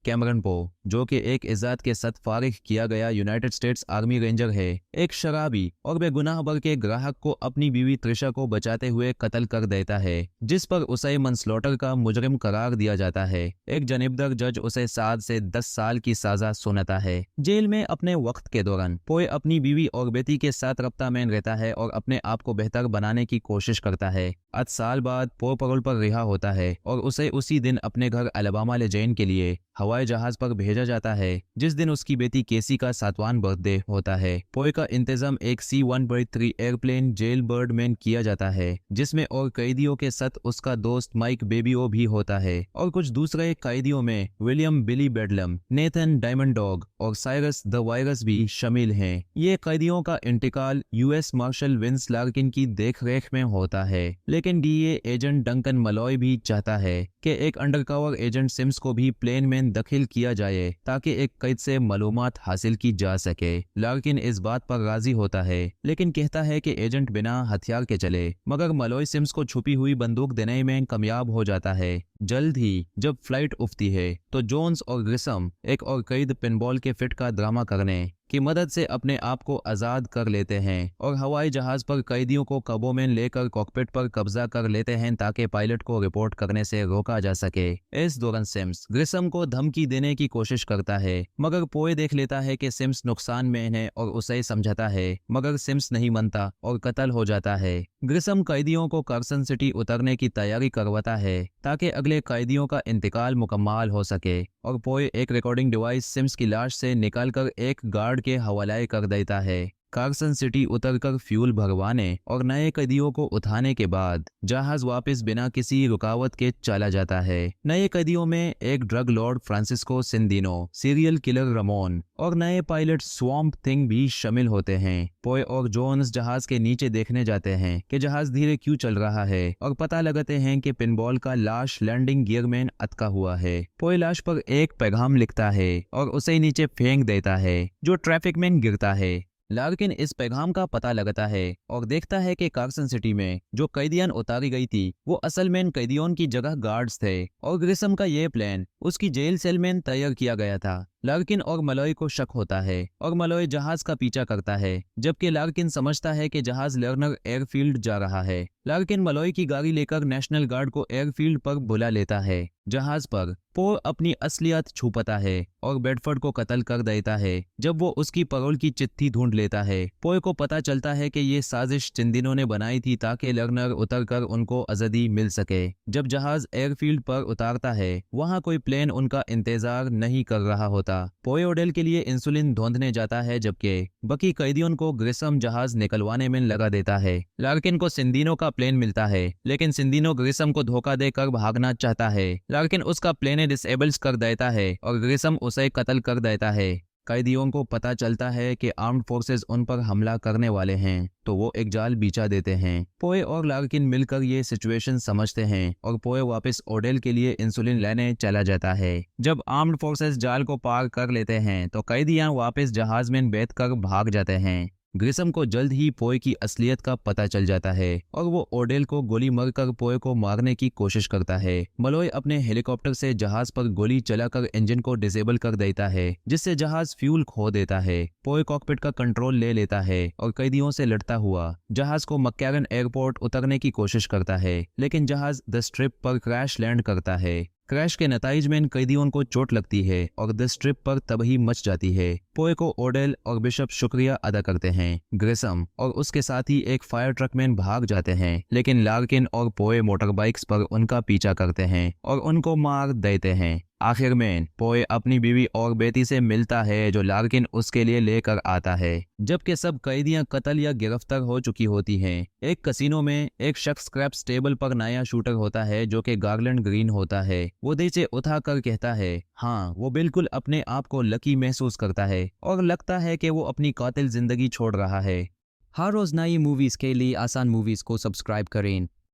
Cameron पो, जो कि एक इज़्ज़त के साथ फारिग किया गया यूनाइटेड स्टेट्स आर्मी रेंजर है, एक शराबी और बेगुनाह भर के ग्राहक को अपनी बीवी त्रिशा को बचाते हुए कत्ल कर देता है, जिस पर उसे मनस्लॉटर का मुजरिम करार दिया जाता है। एक जनिबदार जज उसे 7 से 10 साल की सजा सुनाता है। जेल में अपने वक्त के दौरान पोए अपनी बीवी और बेटी के साथ रब्ता में रहता है और अपने आप को बेहतर बनाने की कोशिश करता है। 8 साल बाद पो पैरोल पर रिहा होता है और उसे उसी दिन अपने घर अलबामा ले जाने के लिए हवाई जहाज पर भेजा जाता है, जिस दिन उसकी बेटी केसी का 7वां बर्थडे होता है। पोए का इंतजाम एक C-130 एयरप्लेन जेल बर्ड में किया जाता है, जिसमें और कैदियों के साथ उसका दोस्त माइक बेबियो भी होता है और कुछ दूसरे कैदियों में विलियम बिली बेडलम, नेथन डायमंड डॉग और साइरस द वायरस भी शामिल हैं। ये कैदियों का इंतकाल यूएस मार्शल विंस लार्किन की देखरेख में होता है, लेकिन डीए एजेंट डंकन मलॉय भी चाहता है कि एक अंडरकवर एजेंट सिम्स को भी प्लेन में दखिल किया जाए ताकि एक कैद से मालूमात हासिल की जा सके। लार्किन इस बात पर राजी होता है, लेकिन कहता है कि एजेंट बिना हथियार के चले, मगर मलॉय सिम्स को छुपी हुई बंदूक देने में कामयाब हो जाता है। जल्द ही जब फ्लाइट उठती है तो जोन्स और ग्रिसम एक और कैद पिनबॉल के फिट का ड्रामा करने की मदद से अपने आप को आजाद कर लेते हैं और हवाई जहाज पर कैदियों को कब्जों में लेकर कॉकपिट पर कब्जा कर लेते हैं ताकि पायलट को रिपोर्ट करने से रोका जा सके। इस दौरान सिम्स ग्रिसम को धमकी देने की कोशिश करता है, मगर पोए देख लेता है कि सिम्स नुकसान में है और उसे समझाता है, मगर सिम्स नहीं मानता और कत्ल हो जाता है। ग्रिसम कैदियों को कार्सन सिटी उतरने की तैयारी करवाता है ताकि अगले कैदियों का इंतकाल मुकम्मल हो सके और पोए एक रिकॉर्डिंग डिवाइस सिम्स की लाश से निकालकर एक गार्ड के हवाले कर देता है। कार्सन सिटी उतरकर फ्यूल भरवाने और नए कैदियों को उठाने के बाद जहाज वापस बिना किसी रुकावट के चला जाता है। नए कैदियों में एक drug lord Francisco Sindino, serial killer Ramon और नए पायलट स्वॉम्प थिंग भी शामिल होते हैं। पोए और जोन्स जहाज के नीचे देखने जाते हैं कि जहाज धीरे क्यों चल रहा है और पता लगाते हैं कि पिनबॉल का लाश लैंडिंग गियर में अटका हुआ है। पोए लाश पर एक पैगाम लिखता है और उसे नीचे फेंक देता है, जो ट्रैफिक में गिरता है। लार्किन इस पैगाम का पता लगाता है और देखता है कि कार्सन सिटी में जो कैदियान उतारी गई थी वो असल में कैदियों की जगह गार्ड्स थे और ग्रिसम का ये प्लान उसकी जेल सेल में तैयार किया गया था। लार्किन और मलॉय को शक होता है और मलॉय जहाज का पीछा करता है, जबकि लार्किन समझता है कि जहाज लर्नर एयरफील्ड जा रहा है। लार्किन मलॉय की गाड़ी लेकर नेशनल गार्ड को एयरफील्ड पर बुला लेता है। जहाज पर पो अपनी असलियत छुपाता है और बेडफोर्ड को कत्ल कर देता है। जब वो उसकी पैरोल की चिट्ठी ढूंढ लेता है, पोए को पता चलता है कि ये साजिश चिंदिनों ने बनाई थी ताकि लर्नर उतरकर उनको आजादी मिल सके। जब जहाज एयरफील्ड पर उतारता है, वहाँ कोई प्लेन उनका इंतजार नहीं कर रहा होता। पोए ओडेल के लिए इंसुलिन ढूंढने जाता है, जबकि बाकी कैदियों को ग्रिसम जहाज निकलवाने में लगा देता है। लार्किन को सिंदिनो का प्लेन मिलता है, लेकिन सिंदिनो ग्रिसम को धोखा देकर भागना चाहता है। लार्किन उसका प्लेन डिसेबल्स कर देता है और ग्रिसम उसे कत्ल कर देता है। कैदियों को पता चलता है कि आर्म्ड फोर्सेस उन पर हमला करने वाले हैं, तो वो एक जाल बिछा देते हैं। पोए और लार्किन मिलकर ये सिचुएशन समझते हैं और पोए वापस ओडेल के लिए इंसुलिन लेने चला जाता है। जब आर्म्ड फोर्सेस जाल को पार कर लेते हैं तो कैदियां वापस जहाज में बैठकर भाग जाते हैं। ग्रिसम को जल्द ही पोए की असलियत का पता चल जाता है और वो ओडेल को गोली मारकर पोए को मारने की कोशिश करता है। मलॉय अपने हेलीकॉप्टर से जहाज पर गोली चलाकर इंजन को डिसेबल कर देता है, जिससे जहाज फ्यूल खो देता है। पोए कॉकपिट का कंट्रोल ले लेता है और कैदियों से लड़ता हुआ जहाज को मक्यारन एयरपोर्ट उतरने की कोशिश करता है, लेकिन जहाज द स्ट्रिप पर क्रैश लैंड करता है। क्रैश के नतीजे में कैदियों को चोट लगती है और द स्ट्रिप पर तबाही मच जाती है। पोए को ओडेल और बिशप शुक्रिया अदा करते हैं। ग्रिसम और उसके साथी एक फायर ट्रक में भाग जाते हैं, लेकिन लार्किन और पोए मोटर बाइक्स पर उनका पीछा करते हैं और उनको मार देते हैं। आखिर में पोए अपनी बीवी और बेटी से मिलता है, जो लार्किन उसके लिए लेकर आता है, जबकि सब कैदियां कत्ल या गिरफ्तार हो चुकी होती हैं। एक कसिनो में एक शख्स क्रैप्स टेबल पर नया शूटर होता है, जो कि गार्लैंड ग्रीन होता है। वो नीचे उठा कर कहता है हाँ, वो बिल्कुल अपने आप को लकी महसूस करता है और लगता है कि वो अपनी कातिल जिंदगी छोड़ रहा है। हर रोज नई मूवीज के लिए आसान मूवीज को सब्सक्राइब करें।